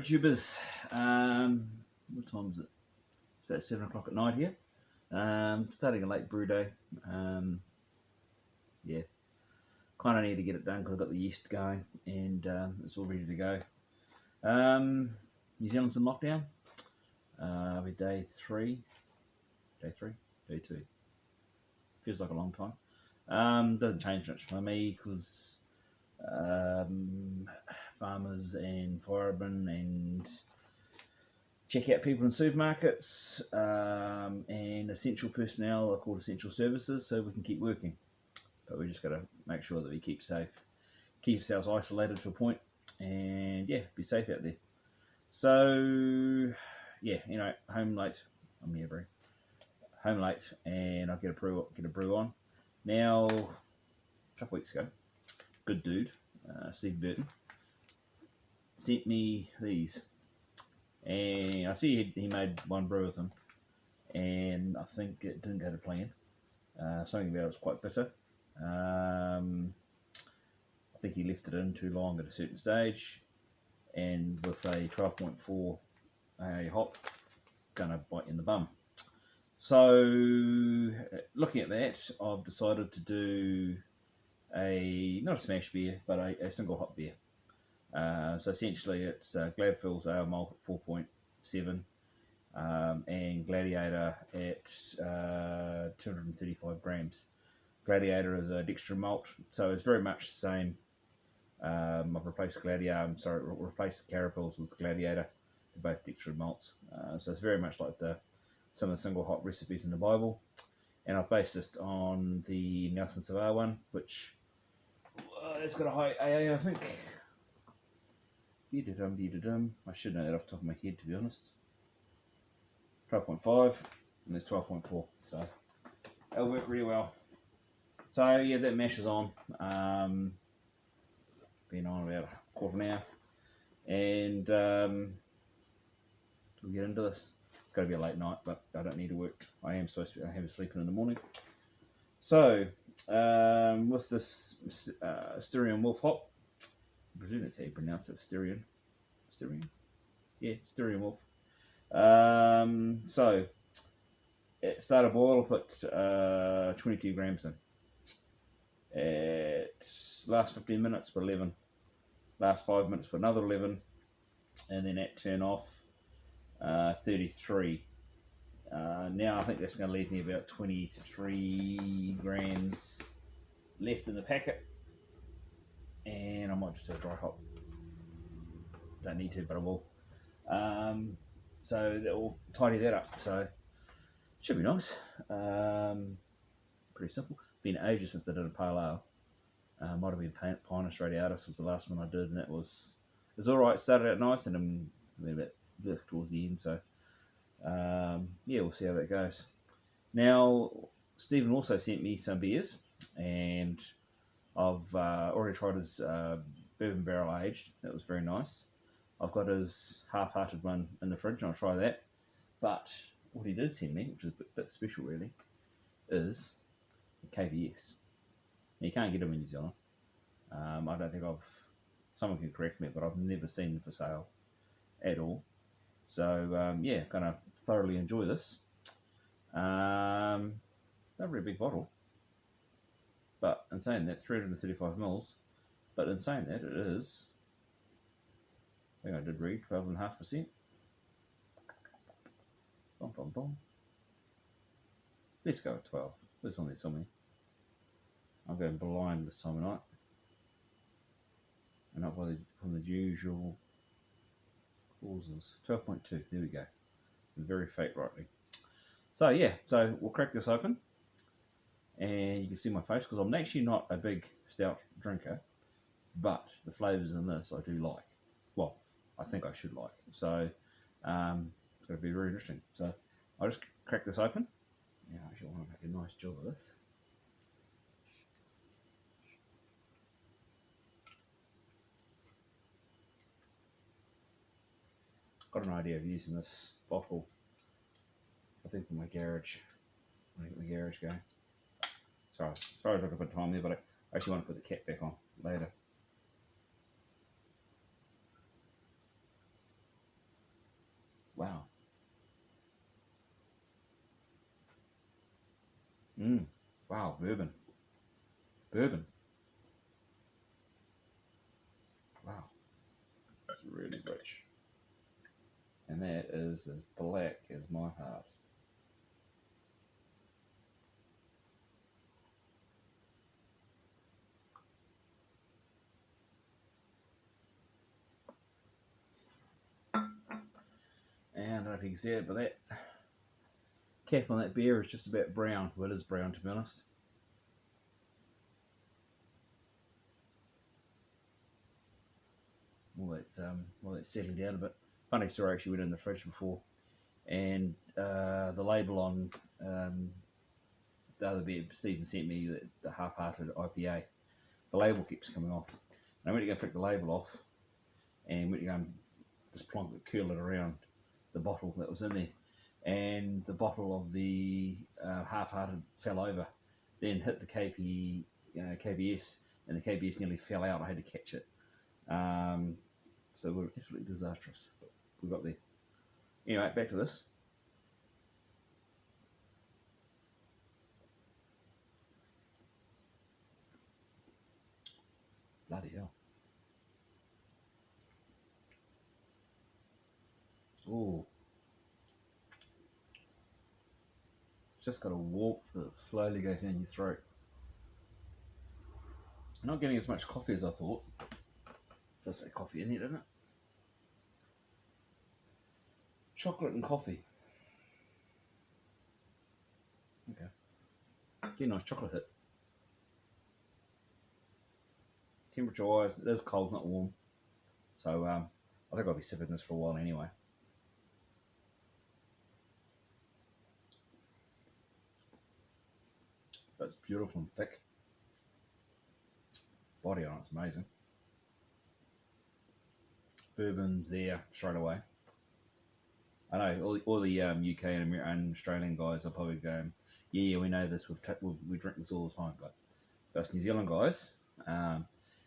tubers. What time is it? It's about 7 o'clock at night here. Starting a late brew day. Yeah, kind of need to get it done because I've got the yeast going and it's all ready to go. New Zealand's in lockdown. We're day 2. Feels like a long time. Doesn't change much for me because farmers and firemen and checkout people in supermarkets and essential personnel are called essential services, so we can keep working. But we just got to make sure that we keep safe, keep ourselves isolated to a point, and yeah, be safe out there. So yeah, home late. I'm here, bro. Home late, and I'll get a brew on. Now, a couple weeks ago, good dude, Steve Burton, sent me these, and I see he made one brew with them, and I think it didn't go to plan. Something about it was quite bitter. I think he left it in too long at a certain stage, and with a 12.4 hop, it's gonna bite you in the bum. So, looking at that, I've decided to do not a smash beer, but a single hop beer. So essentially, it's Gladfield's Ale Malt at 4.7 and Gladiator at 235 grams. Gladiator is a dextrin malt, so it's very much the same. I've replaced replaced Carapils with Gladiator. They're both dextrin malts, so it's very much like some of the single hop recipes in the Bible. And I've based this on the Nelson Sauvage one, which it's got a high AA, I think. I should know that off the top of my head, to be honest. 12.5, and there's 12.4, so that'll work really well. So yeah, that mashes on. Been on about a quarter of an hour, and we'll get into this. It's got to be a late night, but I don't need to work. I am supposed to have a sleep in the morning. So with this Styrian Wolf hop, I presume that's how you pronounce it, Styrian. Yeah, Styrian Wolf. So it started boil, I'll put 22 grams in. It last 15 minutes, put 11. Last 5 minutes, put another 11. And then at turn off, 33. Now I think that's going to leave me about 23 grams left in the packet. And I might just do a dry hop. Don't need to, but I will. So that will tidy that up. So should be nice. Pretty simple. Been ages since I did a pale ale. Might have been Pinus Radiatus was the last one I did, and it was alright. Started out nice, and then a bit towards the end. So yeah, we'll see how that goes. Now Stephen also sent me some beers, and I've already tried his bourbon barrel aged. That was very nice. I've got his half-hearted one in the fridge, and I'll try that. But what he did send me, which is a bit special really, is the KBS. Now, you can't get them in New Zealand. I don't think someone can correct me, but I've never seen them for sale at all. So yeah, gonna thoroughly enjoy this. Not a very big bottle, but in saying that, 335 mils. But in saying that, it is, I think I did read 12.5%. Boom. Let's go at 12. There's on there somewhere. I'm going blind this time of night, and not from the usual causes. 12.2. There we go. Very fake, rightly. So yeah, so we'll crack this open, and you can see my face because I'm actually not a big stout drinker, but the flavours in this I do like. Well, I think I should like. So it's going to be very interesting. So I'll just crack this open. Yeah, I actually want to make a nice job of this. Got an idea of using this bottle, I think, for my garage. When I get my garage going. Sorry I took a bit of time there, but I actually want to put the cap back on later. Wow, bourbon. Bourbon. Wow. It's really rich. And that is as black as my heart. And I don't know if you can see it, but that cap on that beer is just about brown. Well, it is brown, to be honest. Well, it's settling down a bit. Funny story, actually went in the fridge before, and the label on the other beer Stephen sent me, the half-hearted IPA, the label keeps coming off. And I went to go pick the label off, and went to go and just plonk it, curl it around the bottle that was in there, and the bottle of the half-hearted fell over, then hit the KBS, and the KBS nearly fell out. I had to catch it. So we're absolutely disastrous. But we got there. Anyway, back to this. Bloody hell. Ooh. Just got a warmth that slowly goes down your throat. Not getting as much coffee as I thought. Does say coffee in there, doesn't it? Chocolate and coffee. Okay. Get a nice chocolate hit. Temperature wise, it is cold, not warm. So I think I'll be sipping this for a while anyway. But it's beautiful and thick. Body on it's amazing. Bourbon's there straight away. I know all the UK and Australian guys are probably going, yeah, we know this. We drink this all the time. But us New Zealand guys, a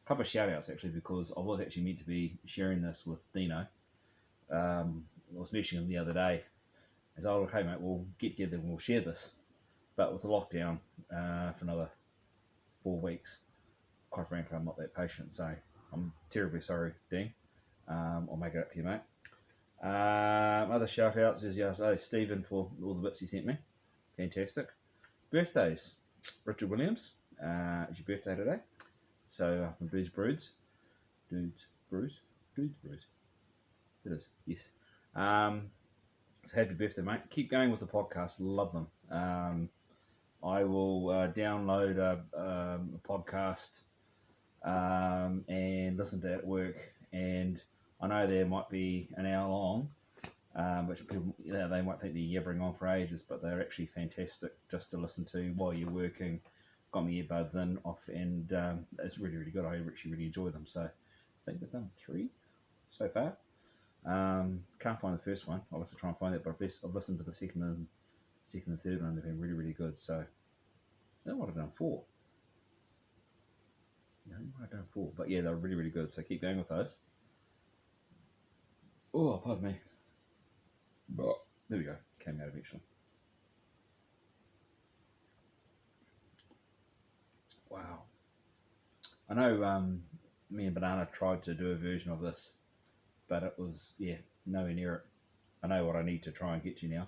couple of shout outs actually, because I was actually meant to be sharing this with Dino. I was mentioning him the other day. I said, okay, mate, we'll get together and we'll share this. But with the lockdown for another 4 weeks, quite frankly, I'm not that patient. So I'm terribly sorry, Dean. I'll make it up to you, mate. Other shout outs is Stephen for all the bits he sent me. Fantastic. Birthdays. Richard Williams. It's your birthday today. So from Dudes Brews. It is, yes. So happy birthday, mate. Keep going with the podcast. Love them. I will download a podcast and listen to it at work. And I know there might be an hour long, which people, they might think they're yabbering on for ages, but they're actually fantastic just to listen to while you're working. Got my earbuds in off, and it's really, really good. I actually really enjoy them. So I think I've done 3 so far. Can't find the first one. I'll have to try and find it, but I've listened to the second and third one. They've been really, really good. So I might have done 4. No, I might have done 4, but yeah, they're really, really good. So keep going with those. Oh, pardon me. There we go. Came out eventually. Wow. I know me and Banana tried to do a version of this, but it was, nowhere near it. I know what I need to try and get to now.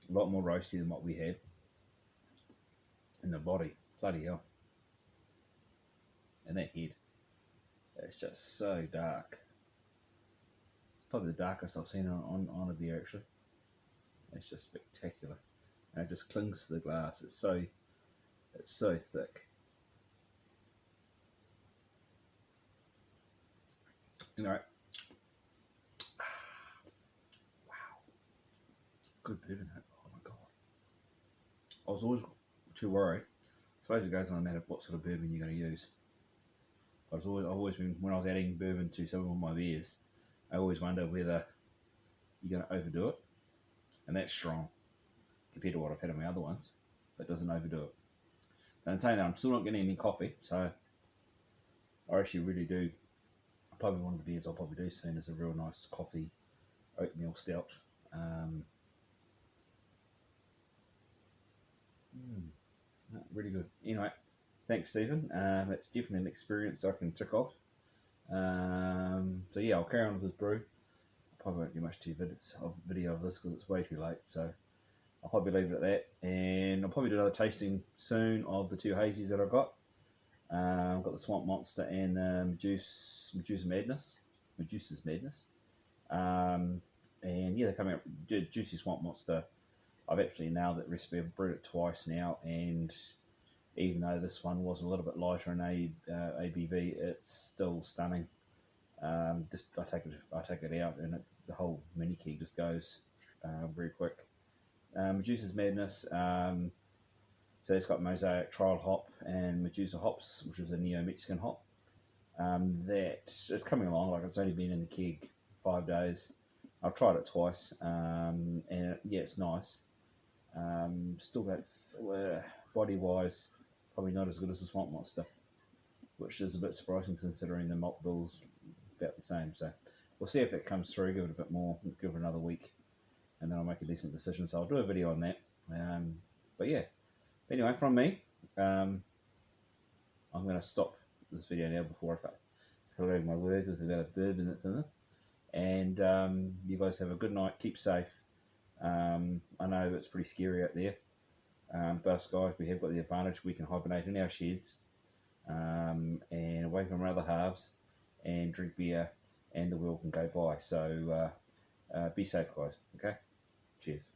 A lot more roasty than what we had. In the body. Bloody hell. And that head. It's just so dark. Probably the darkest I've seen on a beer, actually. It's just spectacular. And it just clings to the glass. It's so thick. Anyway. Wow. Good bourbon. Oh my god. I was always too worried. I suppose it goes on a matter of what sort of bourbon you're going to use. I've always been, when I was adding bourbon to some of my beers, I always wonder whether you're going to overdo it. And that's strong compared to what I've had in my other ones, but it doesn't overdo it. And saying that, I'm still not getting any coffee, so I actually really do. Probably one of the beers I'll probably do soon is a real nice coffee oatmeal stout. Really good. Anyway, thanks, Stephen. It's definitely an experience I can tick off. So yeah, I'll carry on with this brew. I probably won't do much video of this because it's way too late. So I'll probably leave it at that, and I'll probably do another tasting soon of the two hazies that I've got. I've got the Swamp Monster and Medusa's Madness. And yeah, they're coming up. Juicy Swamp Monster. I've actually nailed that recipe. I've brewed it twice now, and even though this one was a little bit lighter in ABV, it's still stunning. Just I take it out, and the whole mini keg just goes very quick. Medusa's Madness. So it's got Mosaic Trial Hop and Medusa hops, which is a Neo-Mexican hop. That it's coming along. Like, it's only been in the keg 5 days. I've tried it twice, and yeah, it's nice. Still got body wise, probably not as good as the Swamp Monster, which is a bit surprising considering the malt bill's about the same. So we'll see if it comes through. Give it a bit more. Give it another week, and then I'll make a decent decision. So I'll do a video on that. But yeah. Anyway, from me, I'm going to stop this video now before I collect my words with about a bourbon that's in this. And you guys have a good night. Keep safe. I know it's pretty scary out there. But us guys, we have got the advantage. We can hibernate in our sheds and away from our other halves and drink beer, and the world can go by. So be safe, guys. Okay? Cheers.